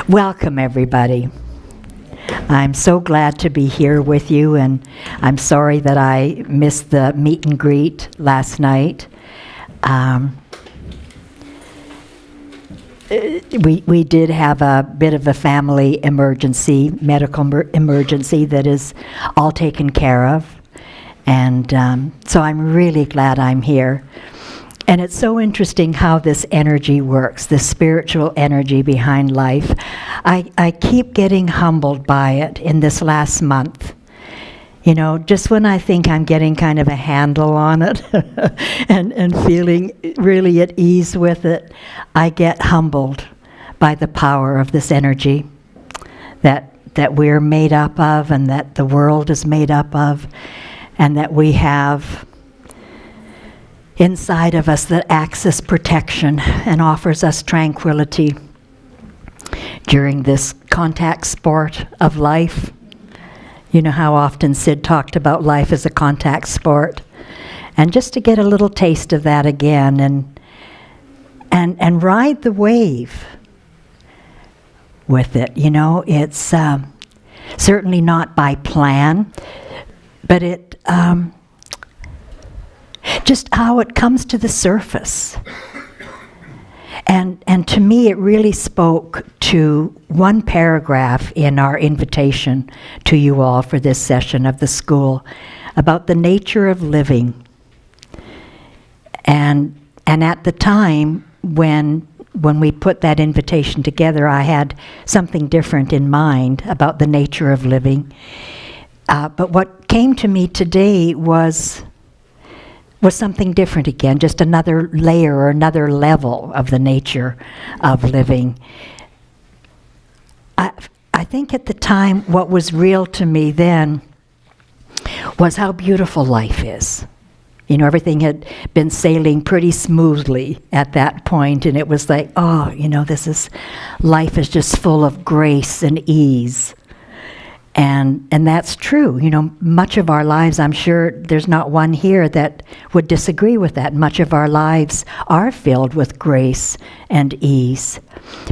Welcome, everybody. I'm so glad to be here with you, and I'm sorry that I missed the meet and greet last night. We did have a bit of a family emergency, medical emergency that is all taken care of, and so I'm really glad I'm here. And it's so interesting how this energy works, this spiritual energy behind life. I keep getting humbled by it in this last month. You know, just when I think I'm getting kind of a handle on it and feeling really at ease with it, I get humbled by the power of this energy that we're made up of, and that the world is made up of, and that we have inside of us that acts as protection and offers us tranquility during this contact sport of life. You know how often Sid talked about life as a contact sport. And just to get a little taste of that again and ride the wave with it. You know, it's certainly not by plan, but it just how it comes to the surface. And to me, it really spoke to one paragraph in our invitation to you all for this session of the school about the nature of living. And at the time when we put that invitation together, I had something different in mind about the nature of living. But what came to me today was something different again, just another layer or another level of the nature of living. I think at the time what was real to me then was how beautiful life is. You know, everything had been sailing pretty smoothly at that point, and it was like, oh, you know, life is just full of grace and ease. And that's true. You know, much of our lives, I'm sure there's not one here that would disagree with that. Much of our lives are filled with grace and ease.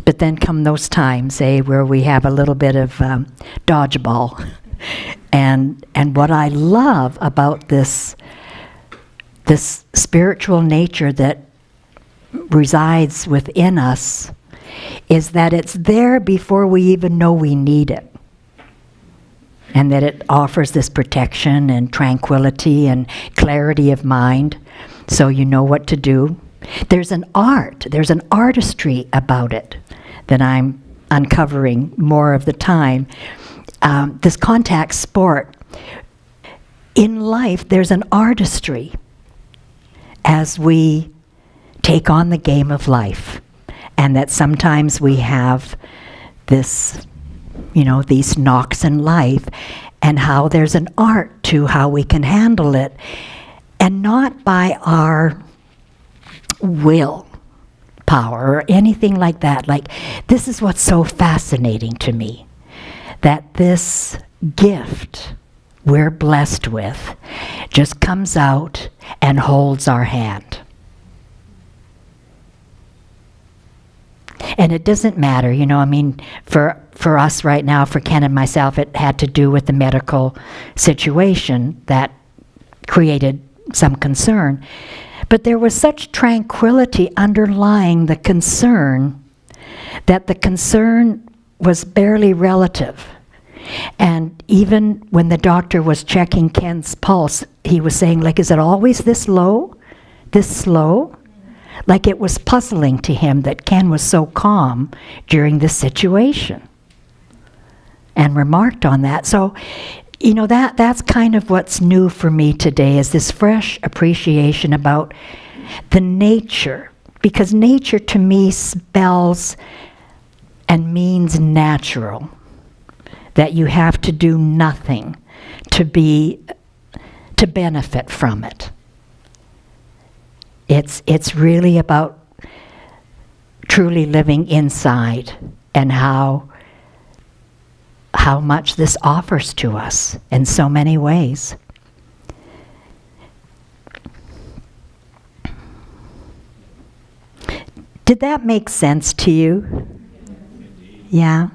But then come those times, where we have a little bit of dodgeball. And what I love about this spiritual nature that resides within us is that it's there before we even know we need it. And that it offers this protection and tranquility and clarity of mind, so you know what to do. There's an artistry about it that I'm uncovering more of the time. This contact sport. In life, there's an artistry as we take on the game of life. And that sometimes we have this, you know, these knocks in life, and how there's an art to how we can handle it, and not by our will power or anything like that. Like, this is what's so fascinating to me, that this gift we're blessed with just comes out and holds our hand. And it doesn't matter, you know, I mean, for us right now, for Ken and myself, it had to do with the medical situation that created some concern. But there was such tranquility underlying the concern that the concern was barely relative. And even when the doctor was checking Ken's pulse, he was saying, like, is it always this low? This slow? Like, it was puzzling to him that Ken was so calm during this situation, and remarked on that. So, you know, that's kind of what's new for me today, is this fresh appreciation about the nature, because nature to me spells and means natural, that you have to do nothing to benefit from it. It's really about truly living inside, and how much this offers to us in so many ways. Did that make sense to you? Yeah.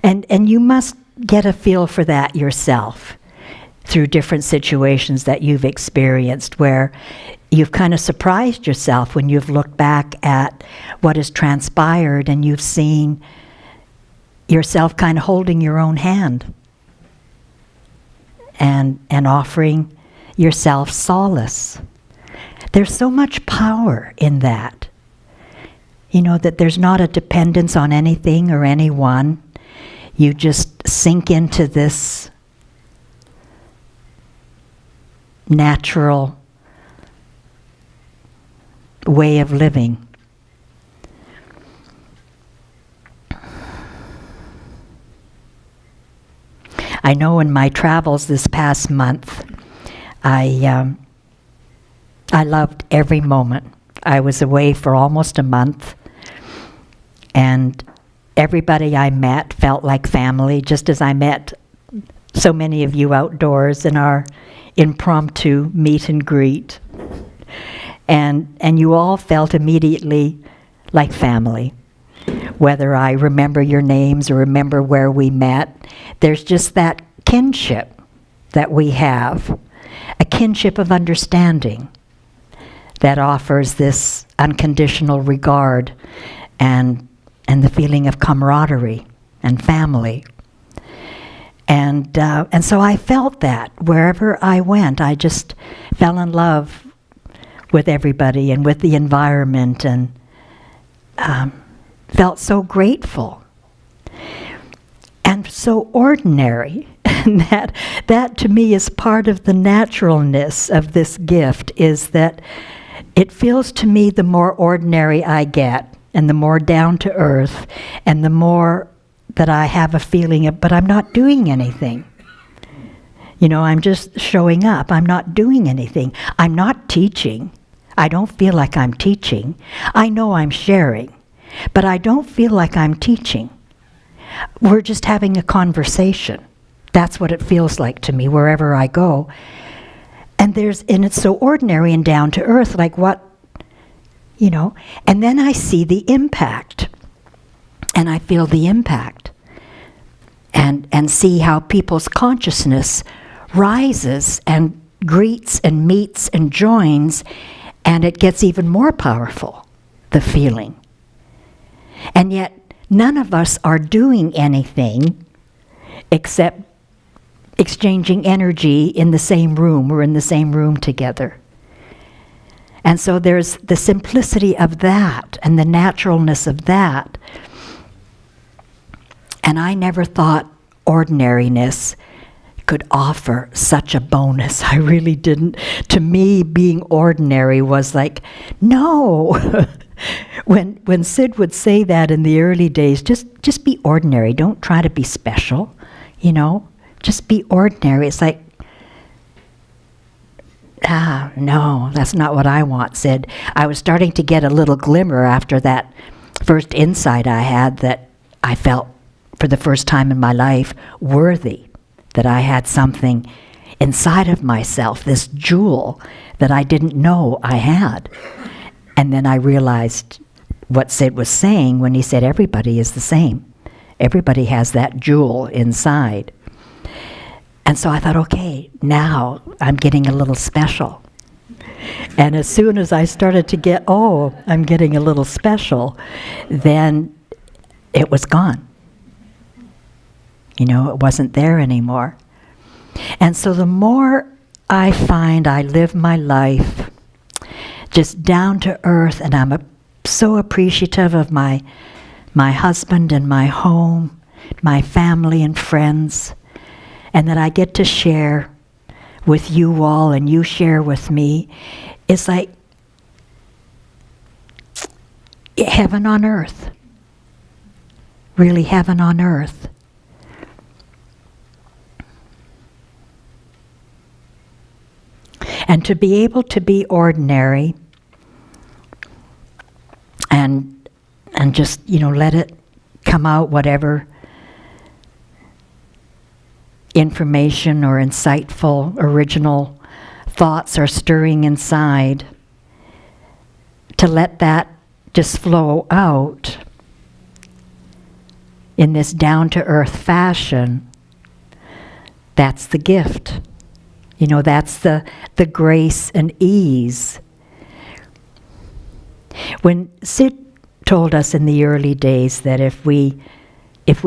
And you must get a feel for that yourself through different situations that you've experienced where you've kind of surprised yourself when you've looked back at what has transpired and you've seen yourself kind of holding your own hand and offering yourself solace. There's so much power in that. You know, that there's not a dependence on anything or anyone. You just sink into this natural way of living. I know in my travels this past month, I loved every moment. I was away for almost a month, and everybody I met felt like family, just as I met so many of you outdoors in our impromptu meet and greet. And you all felt immediately like family. Whether I remember your names or remember where we met, there's just that kinship that we have, a kinship of understanding that offers this unconditional regard and the feeling of camaraderie and family. And so I felt that wherever I went, I just fell in love with everybody and with the environment, and felt so grateful and so ordinary. And that to me is part of the naturalness of this gift, is that it feels to me the more ordinary I get and the more down to earth and the more that I have a feeling of, but I'm not doing anything. You know, I'm just showing up. I'm not doing anything. I'm not teaching. I don't feel like I'm teaching. I know I'm sharing, but I don't feel like I'm teaching. We're just having a conversation. That's what it feels like to me wherever I go. And it's so ordinary and down to earth, like what, you know, and then I see the impact, and I feel the impact, and see how people's consciousness rises and greets and meets and joins, and it gets even more powerful, the feeling. And yet, none of us are doing anything except exchanging energy in the same room. We're in the same room together. And so there's the simplicity of that and the naturalness of that. And I never thought ordinariness could offer such a bonus. I really didn't. To me, being ordinary was like, no. When Sid would say that in the early days, just be ordinary. Don't try to be special, you know. Just be ordinary. It's like, no, that's not what I want, Sid. I was starting to get a little glimmer after that first insight I had, that I felt for the first time in my life worthy, that I had something inside of myself, this jewel that I didn't know I had. And then I realized what Sid was saying when he said everybody is the same. Everybody has that jewel inside. And so I thought, okay, now I'm getting a little special. And as soon as I started to get, I'm getting a little special, then it was gone. You know, it wasn't there anymore. And so the more I find I live my life just down to earth, and I'm so appreciative of my husband and my home, my family and friends, and that I get to share with you all and you share with me, it's like heaven on earth. Really heaven on earth. And to be able to be ordinary and just, you know, let it come out, whatever information or insightful, original thoughts are stirring inside, to let that just flow out in this down-to-earth fashion, that's the gift. You know, that's the grace and ease. When Sid told us in the early days that if we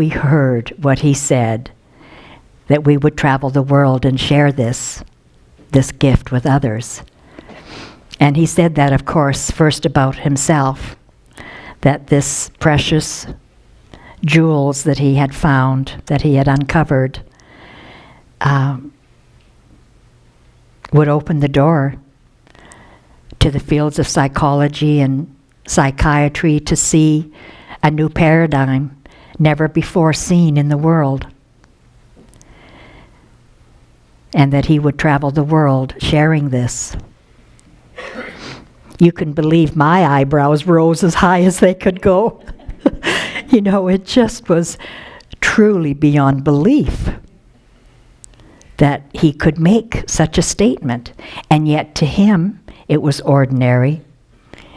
heard what he said, that we would travel the world and share this gift with others. And he said that, of course, first about himself, that this precious jewels that he had found, that he had uncovered, would open the door to the fields of psychology and psychiatry to see a new paradigm never before seen in the world. And that he would travel the world sharing this. You can believe my eyebrows rose as high as they could go. You know, it just was truly beyond belief that he could make such a statement. And yet to him, it was ordinary.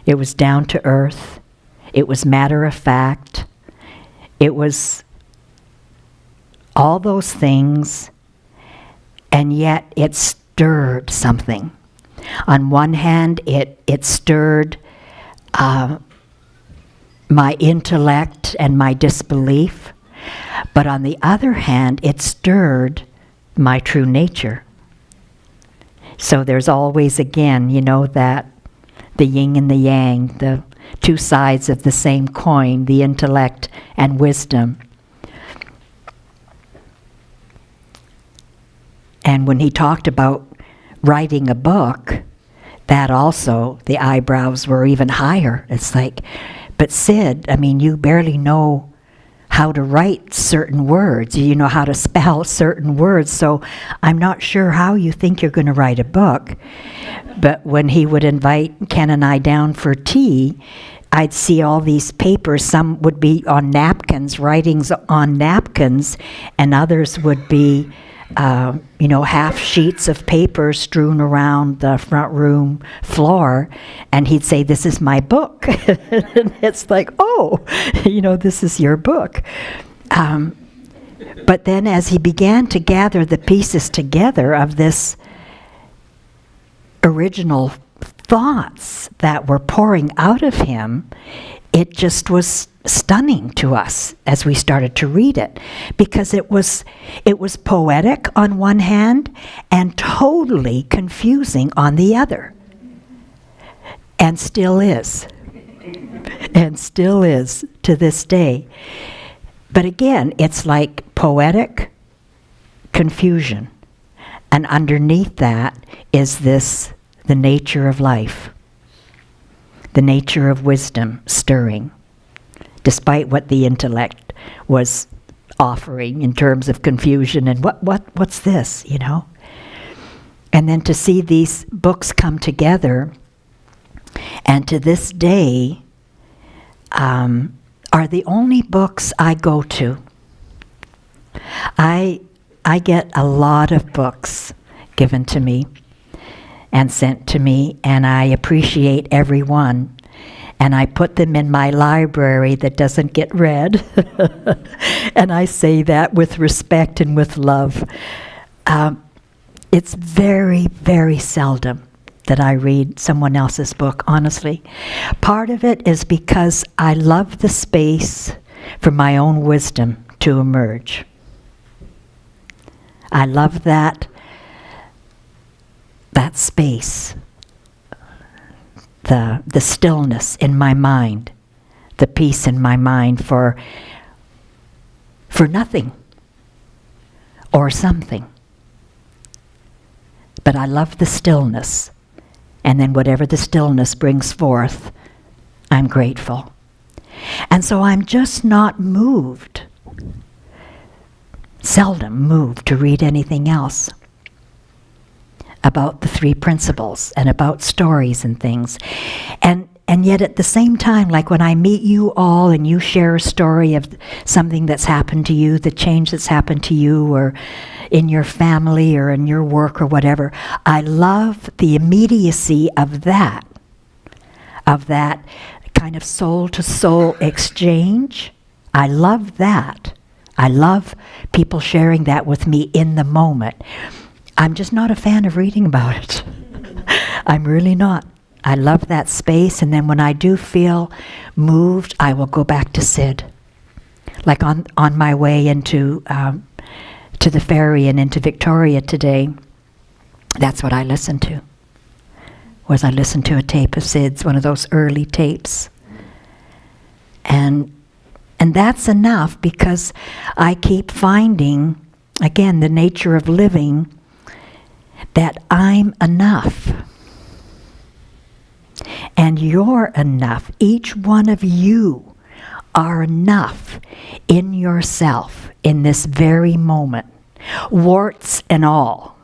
It was down to earth. It was matter of fact. It was all those things, and yet it stirred something. On one hand, it stirred my intellect and my disbelief, but on the other hand, it stirred my true nature. So there's always, again, you know, that the yin and the yang, the two sides of the same coin, the intellect and wisdom. And when he talked about writing a book, that also, the eyebrows were even higher. It's like, but Sid, I mean, you barely know how to write certain words. You know how to spell certain words, so I'm not sure how you think you're going to write a book. But when he would invite Ken and I down for tea, I'd see all these papers. Some would be on napkins, writings on napkins, and others would be half sheets of paper strewn around the front room floor, and he'd say, "This is my book." And it's like, oh, this is your book. But then as he began to gather the pieces together of this original thoughts that were pouring out of him, it just was stunning to us as we started to read it, because it was poetic on one hand and totally confusing on the other, and still is to this day. But again, it's like poetic confusion, and underneath that is the nature of life, the nature of wisdom stirring, despite what the intellect was offering in terms of confusion and what's this, And then to see these books come together, and to this day, are the only books I go to. I get a lot of books given to me and sent to me, and I appreciate every one. And I put them in my library that doesn't get read. And I say that with respect and with love. It's very, very seldom that I read someone else's book, honestly. Part of it is because I love the space for my own wisdom to emerge. I love that space. The stillness in my mind, the peace in my mind for nothing or something. But I love the stillness, and then whatever the stillness brings forth, I'm grateful. And so I'm just not moved, seldom moved to read anything else about the three principles and about stories and things. And yet at the same time, like when I meet you all and you share a story of something that's happened to you, the change that's happened to you or in your family or in your work or whatever, I love the immediacy of that kind of soul-to-soul exchange I love that. I love people sharing that with me in the moment. I'm just not a fan of reading about it. I'm really not. I love that space, and then when I do feel moved, I will go back to Sid. Like on my way into to the ferry and into Victoria today, that's what I listened to. I listened to a tape of Sid's, one of those early tapes. And that's enough, because I keep finding, again, the nature of living, that I'm enough. And you're enough. Each one of you are enough in yourself in this very moment, warts and all.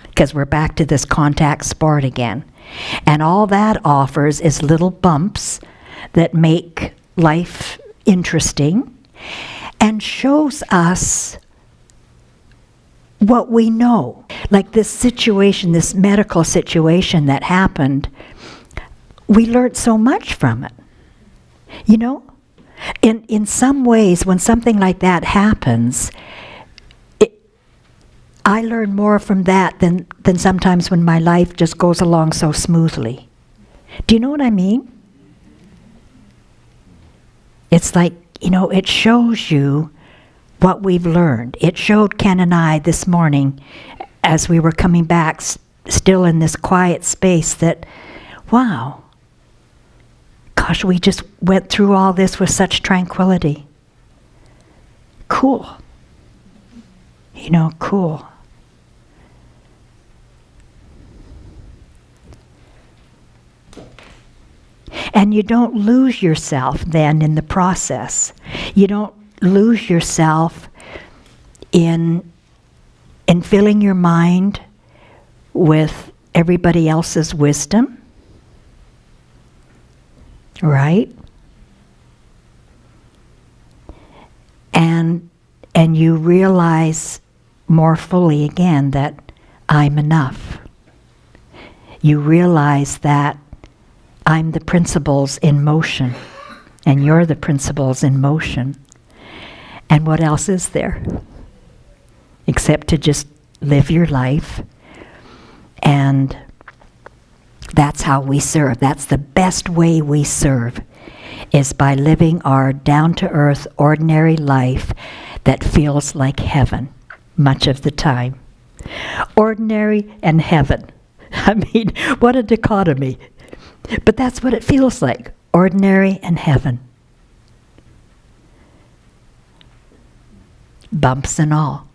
Because we're back to this contact sport again. And all that offers is little bumps that make life interesting and shows us what we know. Like this situation, this medical situation that happened, we learned so much from it. You know? In some ways, when something like that happens, I learn more from that than sometimes when my life just goes along so smoothly. Do you know what I mean? It's like, it shows you what we've learned. It showed Ken and I this morning as we were coming back, still in this quiet space, that, wow, gosh, we just went through all this with such tranquility. Cool. Cool. And you don't lose yourself then in the process. You don't lose yourself in filling your mind with everybody else's wisdom. Right? And you realize more fully again that I'm enough. You realize that I'm the principles in motion, and you're the principles in motion. And what else is there? Except to just live your life. And that's how we serve. That's the best way we serve, is by living our down-to-earth, ordinary life that feels like heaven much of the time. Ordinary and heaven. I mean, what a dichotomy. But that's what it feels like, ordinary and heaven. Bumps and all.